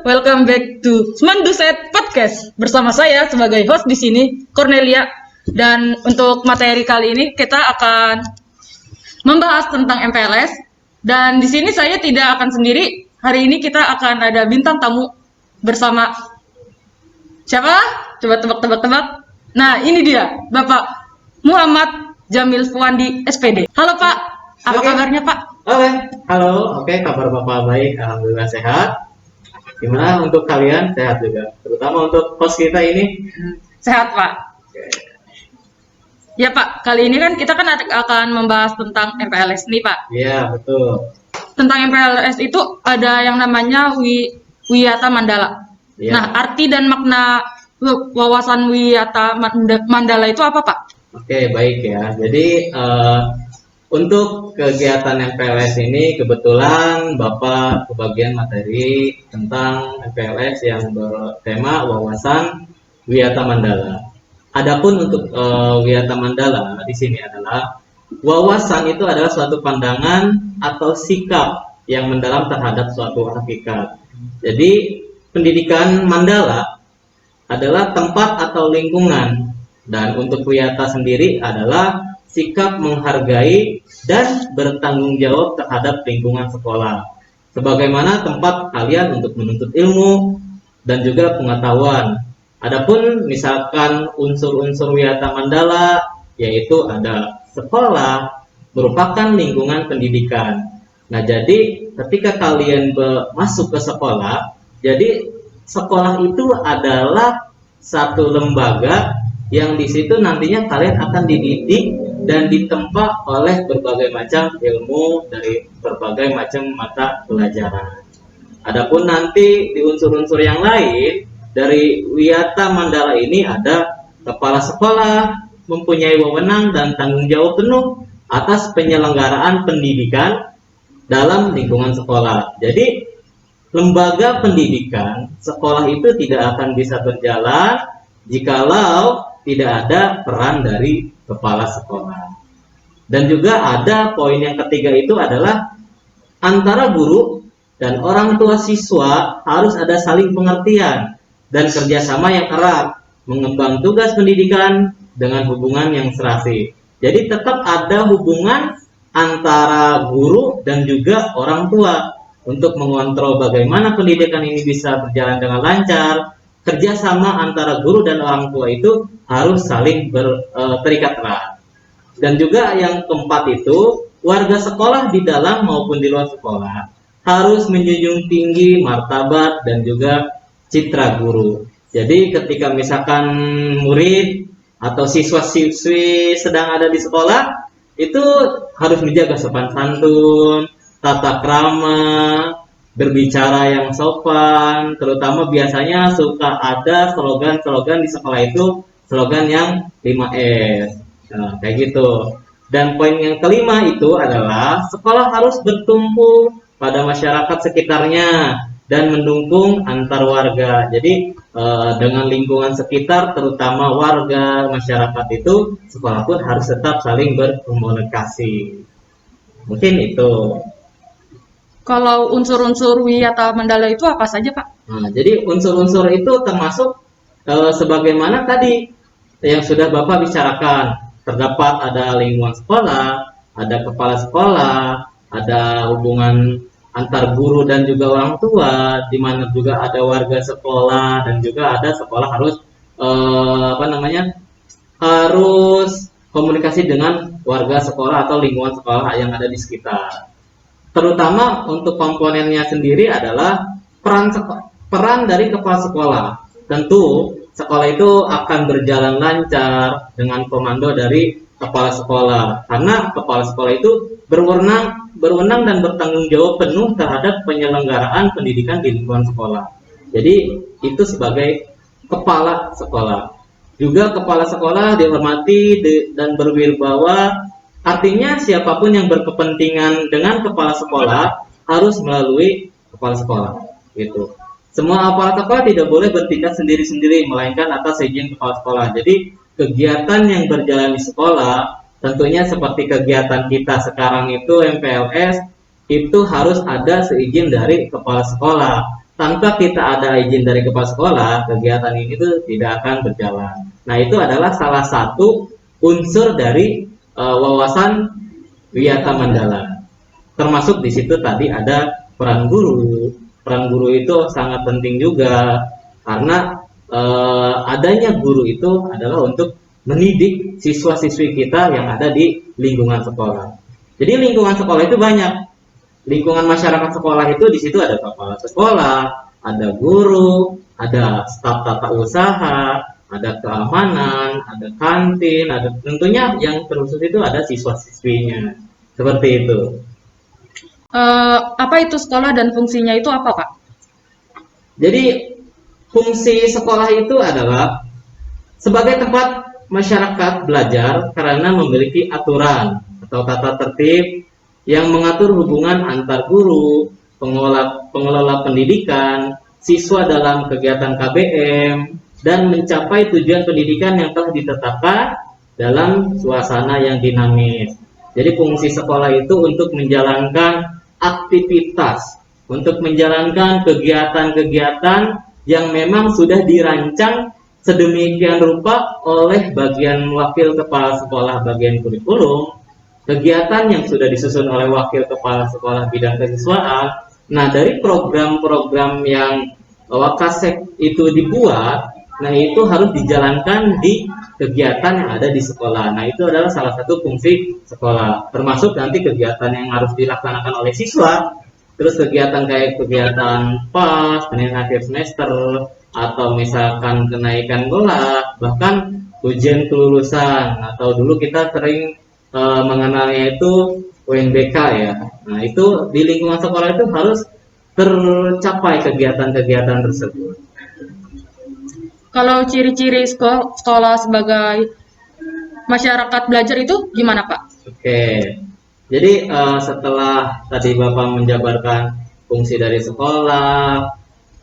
welcome back to Semanduset Podcast. Bersama saya sebagai host di sini, Cornelia. Dan untuk materi kali ini kita akan membahas tentang MPLS. Dan di sini saya tidak akan sendiri. Hari ini kita akan ada bintang tamu bersama siapa? Coba tebak-tebak. Nah, ini dia, Bapak Muhammad Jamil Fuandi, SPD. Halo Pak, apa kabarnya Pak? Halo, kabar Bapak baik, alhamdulillah sehat. Gimana untuk kalian? Sehat juga, terutama untuk host kita ini. Sehat Pak. Ya Pak, kali ini kan kita akan membahas tentang MPLS nih Pak. Iya, betul. Tentang MPLS itu ada yang namanya Wiyata Mandala. Ya. Nah, arti dan makna wawasan Wiyata Mandala itu apa Pak? Oke, baik ya. Jadi untuk kegiatan MPLS ini kebetulan Bapak kebagian materi tentang MPLS yang bertema wawasan Wiyata Mandala. Adapun untuk Wiyata Mandala di sini adalah wawasan itu adalah suatu pandangan atau sikap yang mendalam terhadap suatu hakikat. Jadi pendidikan Mandala adalah tempat atau lingkungan, dan untuk Wiyata sendiri adalah sikap menghargai dan bertanggung jawab terhadap lingkungan sekolah, sebagaimana tempat kalian untuk menuntut ilmu dan juga pengetahuan. Adapun misalkan unsur-unsur Wiyata Mandala, yaitu ada sekolah merupakan lingkungan pendidikan. Nah, jadi ketika kalian masuk ke sekolah, jadi sekolah itu adalah satu lembaga yang di situ nantinya kalian akan dididik dan ditempa oleh berbagai macam ilmu dari berbagai macam mata pelajaran. Adapun nanti di unsur-unsur yang lain dari Wiyata Mandala ini ada kepala sekolah mempunyai wewenang dan tanggung jawab penuh atas penyelenggaraan pendidikan dalam lingkungan sekolah. Jadi lembaga pendidikan sekolah itu tidak akan bisa berjalan jikalau tidak ada peran dari kepala sekolah. Dan juga ada poin yang ketiga itu adalah antara guru dan orang tua siswa harus ada saling pengertian dan kerjasama yang erat, mengemban tugas pendidikan dengan hubungan yang serasi. Jadi tetap ada hubungan antara guru dan juga orang tua untuk mengontrol bagaimana pendidikan ini bisa berjalan dengan lancar. Kerjasama antara guru dan orang tua itu harus saling terikat erat. Dan juga yang keempat itu, warga sekolah di dalam maupun di luar sekolah harus menjunjung tinggi martabat dan juga citra guru. Jadi ketika misalkan murid atau siswa-siswi sedang ada di sekolah, itu harus menjaga sopan santun, tata krama, berbicara yang sopan, terutama biasanya suka ada slogan-slogan di sekolah itu, slogan yang 5S. Nah, kayak gitu. Dan poin yang kelima itu adalah sekolah harus bertumpu pada masyarakat sekitarnya dan mendukung antar warga. Jadi dengan lingkungan sekitar, terutama warga masyarakat itu, sekolah pun harus tetap saling berkomunikasi. Mungkin itu. Kalau unsur-unsur Wiyata Mandala itu apa saja Pak? Nah, jadi unsur-unsur itu termasuk sebagaimana tadi yang sudah Bapak bicarakan. Terdapat ada lingkungan sekolah, ada kepala sekolah, ada hubungan antar guru dan juga orang tua, di mana juga ada warga sekolah dan juga ada sekolah harus harus komunikasi dengan warga sekolah atau lingkungan sekolah yang ada di sekitar. Terutama untuk komponennya sendiri adalah peran dari kepala sekolah. Tentu sekolah itu akan berjalan lancar dengan komando dari kepala sekolah, karena kepala sekolah itu berwenang dan bertanggung jawab penuh terhadap penyelenggaraan pendidikan di lingkungan sekolah. Jadi itu sebagai kepala sekolah. Juga kepala sekolah dihormati dan berwibawa. Artinya siapapun yang berkepentingan dengan kepala sekolah harus melalui kepala sekolah, gitu. Semua aparat sekolah tidak boleh bertindak sendiri-sendiri, melainkan atas izin kepala sekolah. Jadi kegiatan yang berjalan di sekolah, tentunya seperti kegiatan kita sekarang itu MPLS, itu harus ada seizin dari kepala sekolah. tanpa kita ada izin dari kepala sekolah, kegiatan ini tuh tidak akan berjalan. Nah, itu adalah salah satu unsur dari wawasan Wiyata Mandala. Termasuk di situ tadi ada peran guru. Peran guru itu sangat penting juga karena adanya guru itu adalah untuk mendidik siswa-siswi kita yang ada di lingkungan sekolah. Jadi lingkungan sekolah itu banyak. Lingkungan masyarakat sekolah itu di situ ada kepala sekolah, ada guru, ada staf tata usaha, ada keamanan, ada kantin, ada tentunya yang terkhusus itu ada siswa-siswinya. Seperti itu. Apa itu sekolah dan fungsinya itu apa, Pak? Jadi fungsi sekolah itu adalah sebagai tempat masyarakat belajar karena memiliki aturan atau tata tertib yang mengatur hubungan antar guru, pengelola pendidikan, siswa dalam kegiatan KBM, dan mencapai tujuan pendidikan yang telah ditetapkan dalam suasana yang dinamis. Jadi fungsi sekolah itu untuk menjalankan aktivitas, untuk menjalankan kegiatan-kegiatan yang memang sudah dirancang sedemikian rupa oleh bagian wakil kepala sekolah bagian kurikulum, kegiatan yang sudah disusun oleh wakil kepala sekolah bidang kesiswaan. Nah, dari program-program yang Wakasek itu dibuat, nah itu harus dijalankan di kegiatan yang ada di sekolah. Nah, itu adalah salah satu fungsi sekolah, termasuk nanti kegiatan yang harus dilaksanakan oleh siswa. Terus kegiatan kayak kegiatan PAS, penilaian akhir semester, atau misalkan kenaikan gelar, bahkan ujian kelulusan, atau dulu kita sering mengenalnya itu UNBK ya. Nah, itu di lingkungan sekolah itu harus tercapai kegiatan-kegiatan tersebut. Kalau ciri-ciri sekolah sebagai masyarakat belajar itu gimana, Pak? Oke. Jadi setelah tadi Bapak menjabarkan fungsi dari sekolah,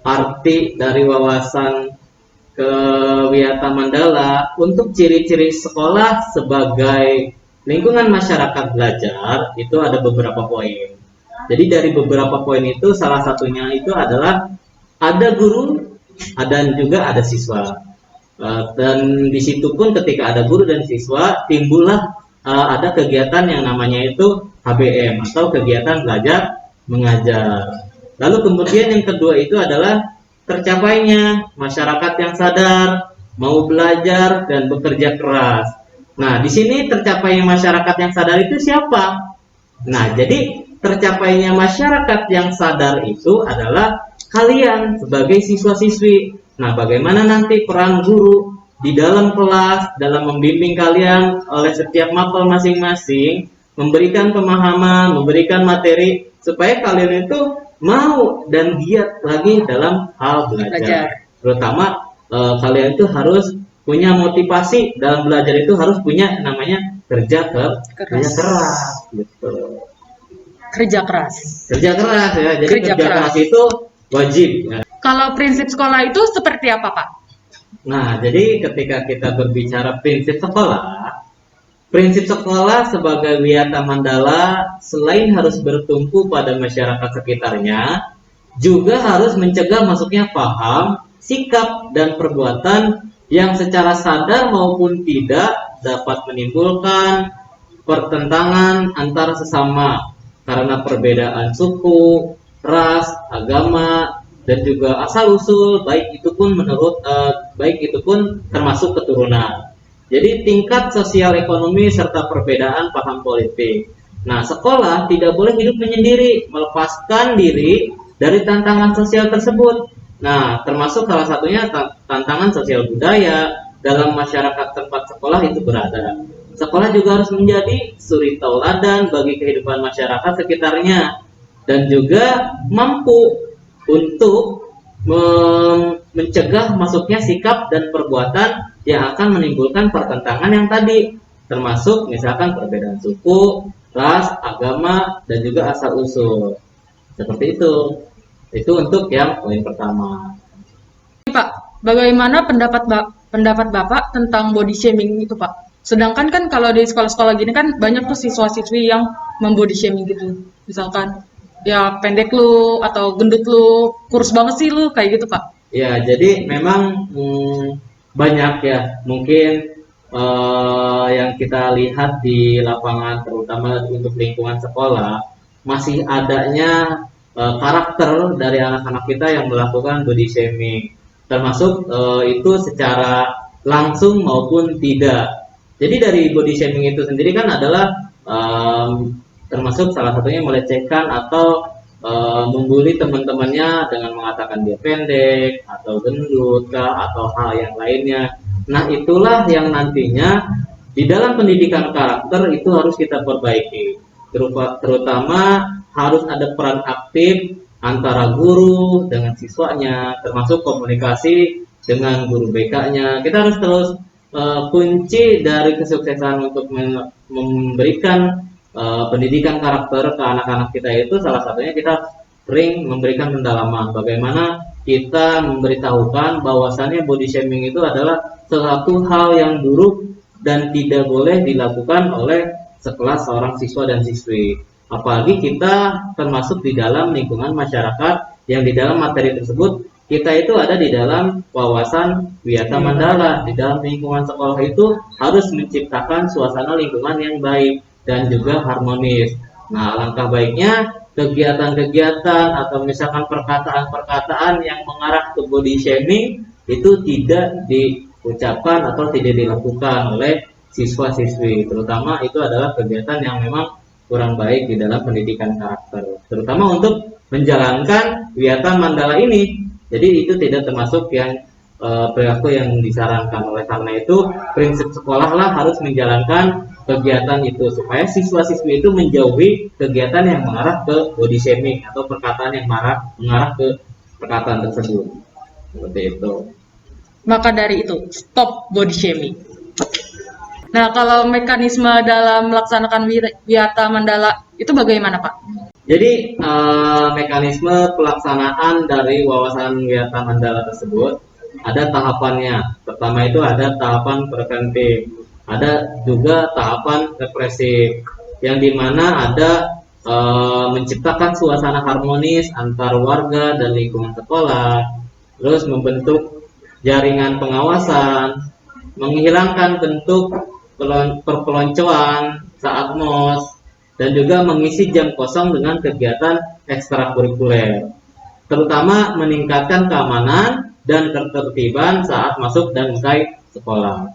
arti dari wawasan Wiyata Mandala, untuk ciri-ciri sekolah sebagai lingkungan masyarakat belajar itu ada beberapa poin. Jadi dari beberapa poin itu salah satunya itu adalah ada guru, dan juga ada siswa. Dan di situ pun ketika ada guru dan siswa timbullah ada kegiatan yang namanya itu HBM atau kegiatan belajar mengajar. Lalu kemudian yang kedua itu adalah tercapainya masyarakat yang sadar, mau belajar dan bekerja keras. Nah, di sini tercapainya masyarakat yang sadar itu siapa? Nah, jadi tercapainya masyarakat yang sadar itu adalah kalian sebagai siswa-siswi. Nah, bagaimana nanti peran guru di dalam kelas, dalam membimbing kalian oleh setiap mapel masing-masing, memberikan pemahaman, memberikan materi, supaya kalian itu mau dan giat lagi dalam hal belajar. Terutama kalian itu harus punya motivasi dalam belajar, itu harus punya namanya kerja keras gitu. Kerja keras Ya. Jadi kerja keras itu wajib ya. Kalau prinsip sekolah itu seperti apa, Pak? Nah, jadi ketika kita berbicara prinsip sekolah sebagai Wiyata Mandala selain harus bertumpu pada masyarakat sekitarnya, juga harus mencegah masuknya paham, sikap, dan perbuatan yang secara sadar maupun tidak dapat menimbulkan pertentangan antar sesama karena perbedaan suku, ras, agama, dan juga asal usul, baik itu pun termasuk keturunan. Jadi tingkat sosial ekonomi serta perbedaan paham politik. Nah, sekolah tidak boleh hidup menyendiri, melepaskan diri dari tantangan sosial tersebut. Nah, termasuk salah satunya tantangan sosial budaya dalam masyarakat tempat sekolah itu berada. Sekolah juga harus menjadi suri tauladan bagi kehidupan masyarakat sekitarnya dan juga mampu untuk mencegah masuknya sikap dan perbuatan yang akan menimbulkan pertentangan yang tadi, termasuk misalkan perbedaan suku, ras, agama, dan juga asal usul. Seperti itu. Itu untuk yang poin pertama. Pak, bagaimana pendapat Bapak tentang body shaming itu, Pak? Sedangkan kan kalau di sekolah-sekolah gini kan banyak tuh siswa-siswi yang membody shaming gitu. Misalkan ya pendek lu atau gendut lu, kurus banget sih lu kayak gitu Pak. Ya, jadi memang banyak ya mungkin yang kita lihat di lapangan terutama untuk lingkungan sekolah masih adanya karakter dari anak-anak kita yang melakukan body shaming, termasuk itu secara langsung maupun tidak. Jadi dari body shaming itu sendiri kan adalah termasuk salah satunya melecehkan atau membuli teman-temannya dengan mengatakan dia pendek atau gendut kah atau hal yang lainnya. Nah, itulah yang nantinya di dalam pendidikan karakter itu harus kita perbaiki. Terutama harus ada peran aktif antara guru dengan siswanya, termasuk komunikasi dengan guru BK-nya. Kita harus terus kunci dari kesuksesan untuk memberikan pendidikan karakter ke anak-anak kita itu salah satunya kita sering memberikan pendalaman bagaimana kita memberitahukan bahwasannya body shaming itu adalah suatu hal yang buruk dan tidak boleh dilakukan oleh sekelas seorang siswa dan siswi. Apalagi kita termasuk di dalam lingkungan masyarakat yang di dalam materi tersebut kita itu ada di dalam wawasan Wiyata Mandala. Di dalam lingkungan sekolah itu harus menciptakan suasana lingkungan yang baik dan juga harmonis. Nah, alangkah baiknya kegiatan-kegiatan atau misalkan perkataan-perkataan yang mengarah ke body shaming itu tidak diucapkan atau tidak dilakukan oleh siswa-siswi. Terutama itu adalah kegiatan yang memang kurang baik di dalam pendidikan karakter. Terutama untuk menjalankan Wiyata Mandala ini. Jadi itu tidak termasuk yang perilaku yang disarankan. Oleh karena itu prinsip sekolah lah harus menjalankan kegiatan itu supaya siswa-siswi itu menjauhi kegiatan yang mengarah ke body shaming atau perkataan yang mengarah ke perkataan tersebut. Seperti itu. Maka dari itu, stop body shaming. Nah, kalau mekanisme dalam melaksanakan Wiyata Mandala itu bagaimana Pak? Jadi mekanisme pelaksanaan dari wawasan Wiyata Mandala tersebut ada tahapannya. Pertama itu ada tahapan preventif, ada juga tahapan represif, yang dimana ada menciptakan suasana harmonis antar warga dan lingkungan sekolah, terus membentuk jaringan pengawasan, menghilangkan bentuk perpeloncoan saat MOS, dan juga mengisi jam kosong dengan kegiatan ekstrakurikuler, terutama meningkatkan keamanan dan ketertiban saat masuk dan usai sekolah.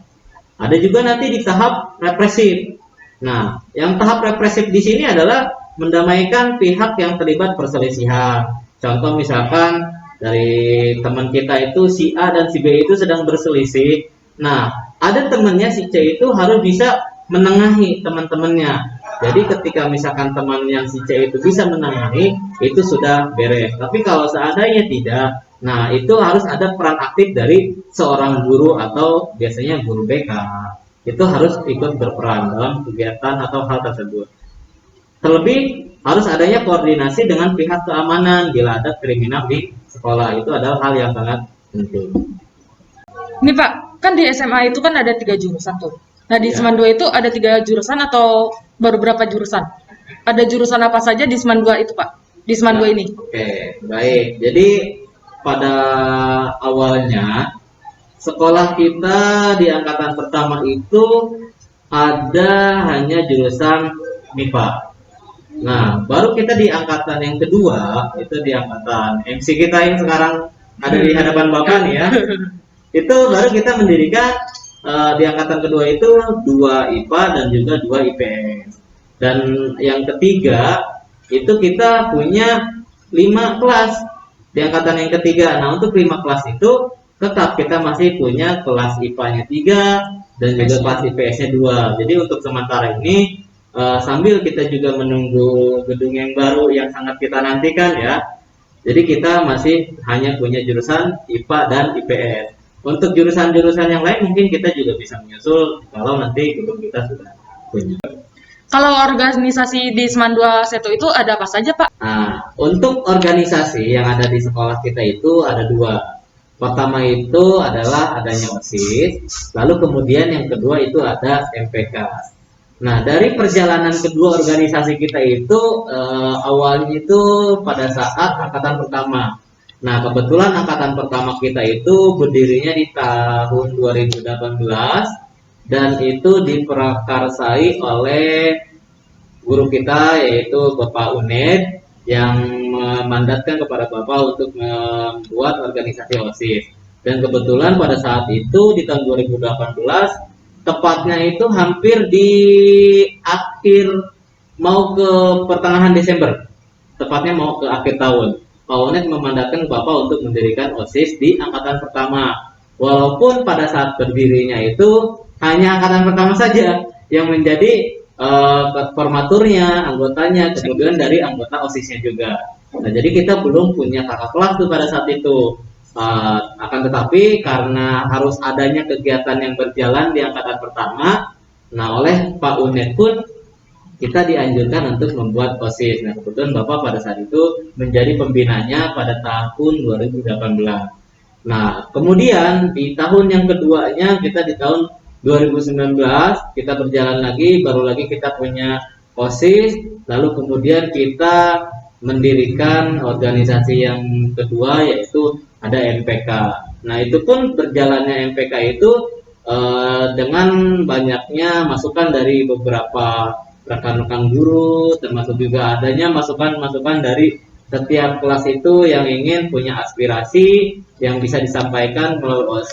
Ada juga nanti di tahap represif. Nah, yang tahap represif di sini adalah mendamaikan pihak yang terlibat perselisihan. Contoh misalkan dari teman kita itu si A dan si B itu sedang berselisih. Nah, ada temannya si C itu harus bisa menengahi teman-temannya. Jadi ketika misalkan teman yang si C itu bisa menengahi, itu sudah beres. Tapi kalau seandainya tidak, nah itu harus ada peran aktif dari seorang guru atau biasanya guru BK. Itu harus ikut berperan dalam kegiatan atau hal tersebut. Terlebih harus adanya koordinasi dengan pihak keamanan bila ada kriminal di sekolah. Itu adalah hal yang sangat penting. Ini Pak, kan di SMA itu kan ada 3 jurusan tuh. Nah, di Ya. Seman 2 itu ada 3 jurusan atau baru berapa jurusan? Ada jurusan apa saja di Seman 2 itu, Pak? Di Seman 2 ini? Oke, baik. Jadi pada awalnya sekolah kita di angkatan pertama itu ada hanya jurusan MIPA. Nah, baru kita di angkatan yang kedua, itu di angkatan MC kita yang sekarang ada di hadapan Bapak nih ya. Itu baru kita mendirikan di angkatan kedua itu 2 IPA dan juga 2 IPS. Dan yang ketiga itu kita punya 5 kelas di angkatan yang ketiga. Nah, untuk 5 kelas itu tetap kita masih punya kelas IPA-nya 3 dan juga kelas IPS-nya 2. Jadi untuk sementara ini sambil kita juga menunggu gedung yang baru yang sangat kita nantikan ya. Jadi kita masih hanya punya jurusan IPA dan IPS. Untuk jurusan-jurusan yang lain mungkin kita juga bisa menyusul kalau nanti gedung kita sudah punya. Kalau organisasi di Seman 2 Setu itu ada apa saja, Pak? Nah, untuk organisasi yang ada di sekolah kita itu ada 2. Pertama itu adalah adanya OSIS, lalu kemudian yang kedua itu ada MPK. Nah, dari perjalanan kedua organisasi kita itu awalnya itu pada saat angkatan pertama. Nah, kebetulan angkatan pertama kita itu berdirinya di tahun 2018 dan itu diprakarsai oleh guru kita yaitu Bapak Uned yang memandatkan kepada Bapak untuk membuat organisasi OSIS. Dan kebetulan pada saat itu di tahun 2018 tepatnya itu hampir di akhir mau ke pertengahan Desember, tepatnya mau ke akhir tahun. Pak Uned memandatkan Bapak untuk mendirikan OSIS di angkatan pertama. Walaupun pada saat berdirinya itu hanya angkatan pertama saja yang menjadi formaturnya, anggotanya, kemudian dari anggota OSISnya juga. Nah, jadi kita belum punya kakak kelas tuh pada saat itu. Akan tetapi karena harus adanya kegiatan yang berjalan di angkatan pertama, nah oleh Pak Uned pun kita dianjurkan untuk membuat OSIS. Nah, kebetulan Bapak pada saat itu menjadi pembinanya pada tahun 2018. Nah, kemudian di tahun yang keduanya kita di tahun 2019 kita berjalan lagi, baru lagi kita punya OSIS, lalu kemudian kita mendirikan organisasi yang kedua yaitu ada MPK. Nah, itu pun berjalannya MPK itu dengan banyaknya masukan dari beberapa rekan-rekan guru, termasuk juga adanya masukan-masukan dari setiap kelas itu yang ingin punya aspirasi yang bisa disampaikan melalui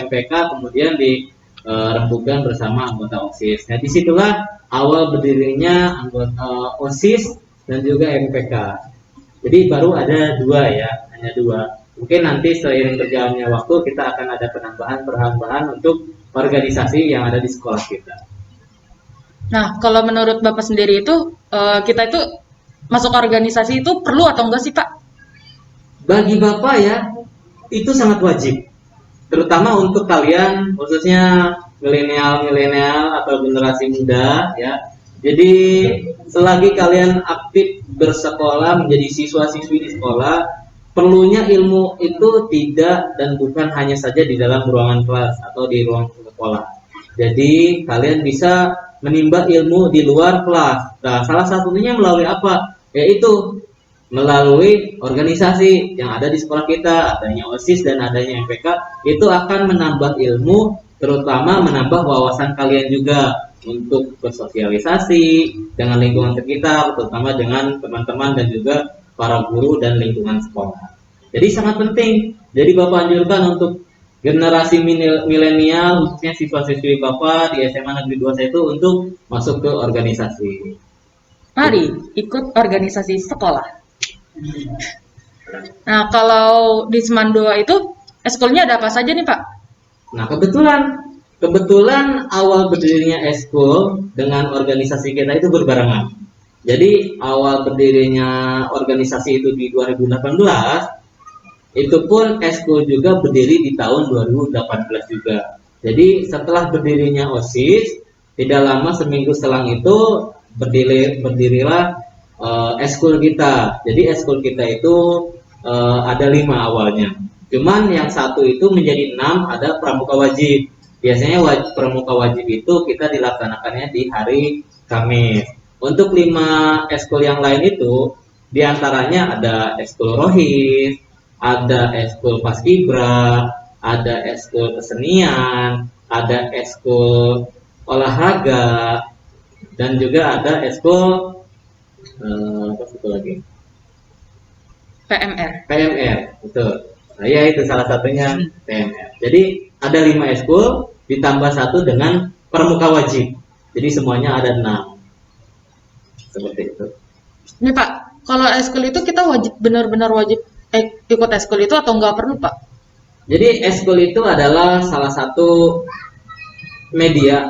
MPK, kemudian dirembukan bersama anggota OSIS. Nah, disitulah awal berdirinya anggota OSIS dan juga MPK. Jadi baru ada dua ya, hanya dua. Mungkin nanti seiring berjalannya waktu kita akan ada penambahan untuk organisasi yang ada di sekolah kita. Nah, kalau menurut Bapak sendiri itu, kita itu masuk organisasi itu perlu atau enggak sih, Pak? Bagi Bapak ya, itu sangat wajib. Terutama untuk kalian, khususnya milenial atau generasi muda ya. Jadi selagi kalian aktif bersekolah menjadi siswa-siswi di sekolah, perlunya ilmu itu tidak dan bukan hanya saja di dalam ruangan kelas atau di ruang sekolah. Jadi kalian bisa menimba ilmu di luar kelas. Nah, salah satunya melalui apa? Yaitu melalui organisasi yang ada di sekolah kita, adanya OSIS dan adanya MPK, itu akan menambah ilmu, terutama menambah wawasan kalian juga untuk bersosialisasi dengan lingkungan sekitar, terutama dengan teman-teman dan juga para guru dan lingkungan sekolah. Jadi sangat penting. Jadi Bapak anjurkan untuk generasi milenial, khususnya siswa-siswi Bapak di SMA Negeri 2 itu untuk masuk ke organisasi. Mari ikut organisasi sekolah. Nah, kalau di Seman 2 itu eskulnya ada apa saja nih, Pak? Nah, kebetulan awal berdirinya eskul dengan organisasi kita itu berbarengan. Jadi awal berdirinya organisasi itu di 2018, itu pun eskul juga berdiri di tahun 2018 juga. Jadi setelah berdirinya OSIS, tidak lama seminggu selang itu berdirilah eskul kita. Jadi eskul kita itu ada 5 awalnya. Cuman yang satu itu menjadi 6, ada pramuka wajib. Biasanya pramuka wajib itu kita dilaksanakannya di hari Kamis. Untuk 5 eskul yang lain itu diantaranya ada eskul rohis, ada eskul paskibra, ada eskul kesenian, ada eskul olahraga, dan juga ada eskul apa itu lagi? PMR, betul. Nah, ya itu salah satunya PMR. Jadi ada 5 eskul ditambah 1 dengan pramuka wajib. Jadi semuanya ada 6. Seperti itu. Ini Pak, kalau eskul itu kita benar-benar wajib ikut eskul itu atau enggak perlu, Pak? Jadi eskul itu adalah salah satu media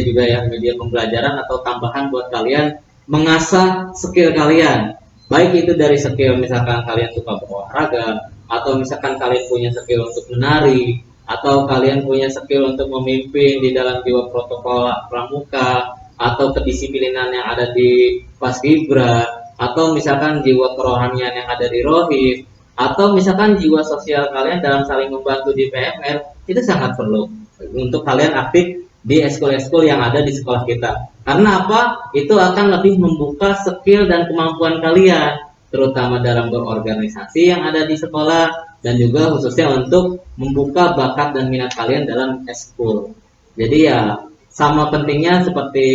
juga ya, media pembelajaran atau tambahan buat kalian mengasah skill kalian. Baik itu dari skill misalkan kalian suka berolahraga, atau misalkan kalian punya skill untuk menari, atau kalian punya skill untuk memimpin di dalam jiwa protokol pramuka, atau kedisiplinan yang ada di paskibra, atau misalkan jiwa kerohanian yang ada di rohis, atau misalkan jiwa sosial kalian dalam saling membantu di PMR, itu sangat perlu untuk kalian aktif di eskul-eskul yang ada di sekolah kita. Karena apa? Itu akan lebih membuka skill dan kemampuan kalian, terutama dalam berorganisasi yang ada di sekolah, dan juga khususnya untuk membuka bakat dan minat kalian dalam eskul. Jadi ya sama pentingnya seperti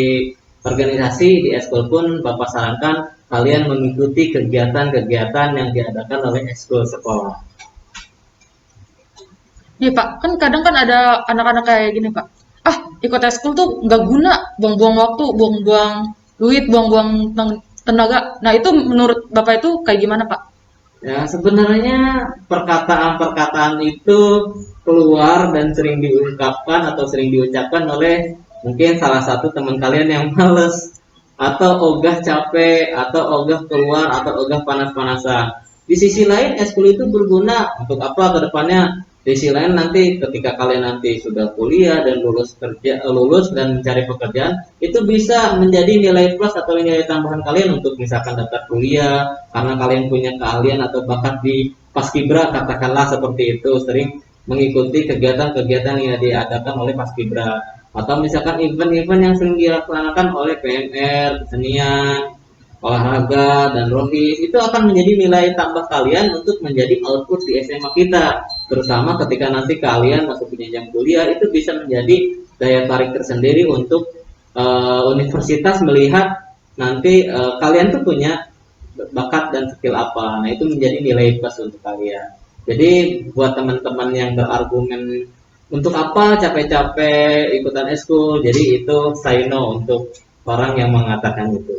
organisasi di eskul pun Bapak sarankan kalian mengikuti kegiatan-kegiatan yang diadakan oleh eskul sekolah. Iya Pak, kan kadang kan ada anak-anak kayak gini Pak. Ah, ikut eskul tuh nggak guna, buang-buang waktu, buang-buang duit, buang-buang tenaga. Nah itu menurut Bapak itu kayak gimana Pak? Ya, sebenarnya perkataan-perkataan itu keluar dan sering diungkapkan atau sering diucapkan oleh mungkin salah satu teman kalian yang males atau ogah capek atau ogah keluar atau ogah panas-panasan. Di sisi lain, eskul itu berguna untuk apa ke depannya? Di sisi lain nanti ketika kalian nanti sudah kuliah dan lulus dan mencari pekerjaan, itu bisa menjadi nilai plus atau nilai tambahan kalian untuk misalkan daftar kuliah karena kalian punya keahlian atau bakat di paskibra, katakanlah seperti itu, sering mengikuti kegiatan-kegiatan yang diadakan oleh paskibra atau misalkan event-event yang sering dilaksanakan oleh PMR, kesenian, olahraga, dan rohis, itu akan menjadi nilai tambah kalian untuk menjadi output di SMA kita, terutama ketika nanti kalian masuk jenjang kuliah, itu bisa menjadi daya tarik tersendiri untuk universitas melihat nanti kalian tuh punya bakat dan skill apa. Nah itu menjadi nilai plus untuk kalian. Jadi buat teman-teman yang berargumen untuk apa capek-capek ikutan eskul, jadi itu say no untuk orang yang mengatakan itu.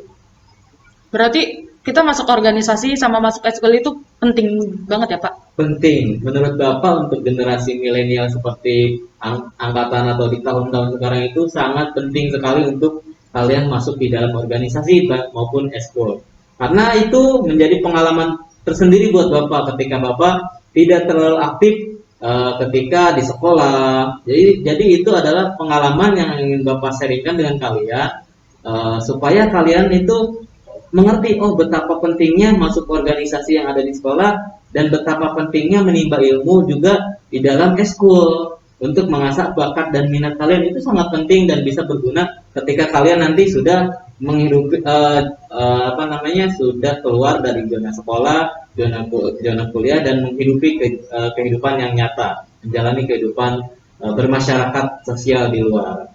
Berarti kita masuk organisasi sama masuk eskul itu penting banget ya Pak? Penting. Menurut Bapak untuk generasi milenial seperti angkatan atau di tahun-tahun sekarang itu sangat penting sekali untuk kalian masuk di dalam organisasi maupun eskul. Karena itu menjadi pengalaman tersendiri buat Bapak ketika Bapak tidak terlalu aktif ketika di sekolah. Jadi itu adalah pengalaman yang ingin Bapak sharingkan dengan kalian supaya kalian itu mengerti betapa pentingnya masuk organisasi yang ada di sekolah dan betapa pentingnya menimba ilmu juga di dalam eskul untuk mengasah bakat dan minat kalian. Itu sangat penting dan bisa berguna ketika kalian nanti sudah menghidupi sudah keluar dari zona sekolah, zona kuliah dan menghidupi kehidupan yang nyata, menjalani kehidupan bermasyarakat sosial di luar.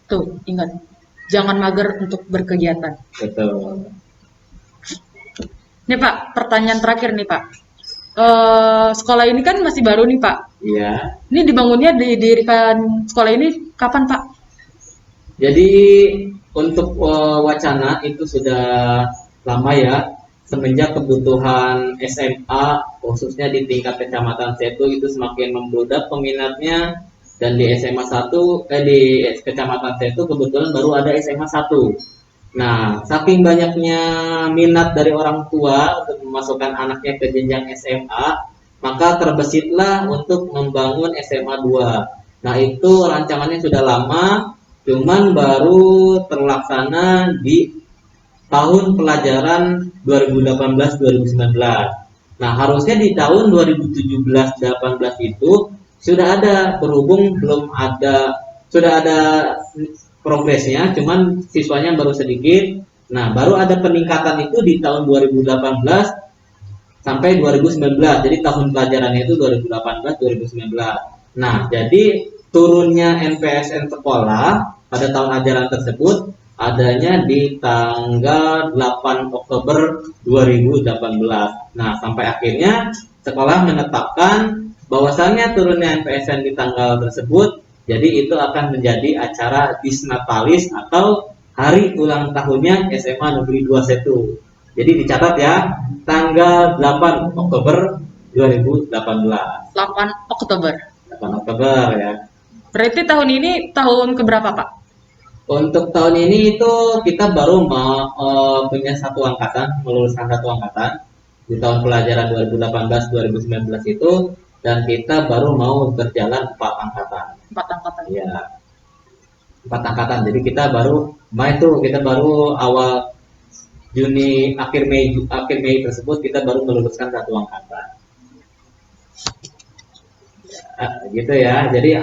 Tuh, ingat. Jangan mager untuk berkegiatan. Betul. Nih Pak, pertanyaan terakhir nih Pak. Sekolah ini kan masih baru nih Pak. Iya. Ini dibangunnya, didirikan sekolah ini kapan Pak? Jadi untuk wacana itu sudah lama ya, semenjak kebutuhan SMA khususnya di tingkat kecamatan Setu itu semakin membludak peminatnya, dan di SMA 1 di kecamatan Setu kebetulan baru ada SMA 1. Nah, saking banyaknya minat dari orang tua untuk memasukkan anaknya ke jenjang SMA, maka terbesitlah untuk membangun SMA 2. Nah, itu rancangannya sudah lama, cuman baru terlaksana di tahun pelajaran 2018-2019. Nah, harusnya di tahun 2017-18 itu sudah ada, berhubung sudah ada progresnya, cuman siswanya baru sedikit. Nah, baru ada peningkatan itu di tahun 2018 sampai 2019. Jadi tahun pelajarannya itu 2018-2019. Nah, jadi turunnya NPSN sekolah pada tahun ajaran tersebut adanya di tanggal 8 Oktober 2018. Nah, sampai akhirnya sekolah menetapkan bahwasannya turunnya NPSN di tanggal tersebut, jadi itu akan menjadi acara disnatalis atau hari ulang tahunnya SMA Negeri 2 Setu. Jadi dicatat ya, tanggal 8 Oktober 2018. 8 Oktober. 8 Oktober ya. Berarti tahun ini tahun keberapa Pak? Untuk tahun ini itu kita baru punya satu angkatan, meluluskan satu angkatan di tahun pelajaran 2018-2019 itu, dan kita baru mau berjalan 4 angkatan. 4 angkatan. Iya. 4 angkatan. Jadi kita baru awal Juni, akhir Mei tersebut kita baru meluluskan satu angkatan. Ya, gitu ya. Jadi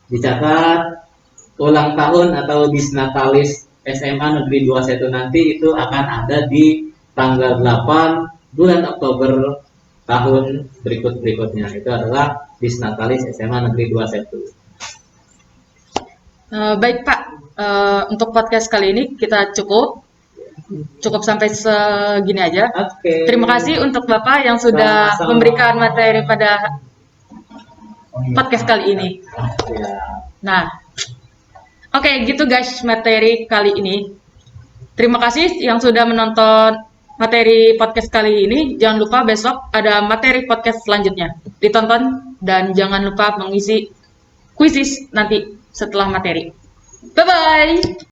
dicatat ulang tahun atau Disnatalis SMA Negeri 21 nanti itu akan ada di tanggal 8 bulan Oktober tahun berikutnya. Itu adalah Disnatalis SMA Negeri 21. Baik Pak, untuk podcast kali ini kita cukup sampai segini aja. Oke. Terima kasih untuk Bapak yang sudah Sama-sama. memberikan materi pada podcast kali ini. Ya. Nah, oke, gitu guys materi kali ini. Terima kasih yang sudah menonton materi podcast kali ini. Jangan lupa besok ada materi podcast selanjutnya. Ditonton dan jangan lupa mengisi kuisis nanti setelah materi. Bye-bye!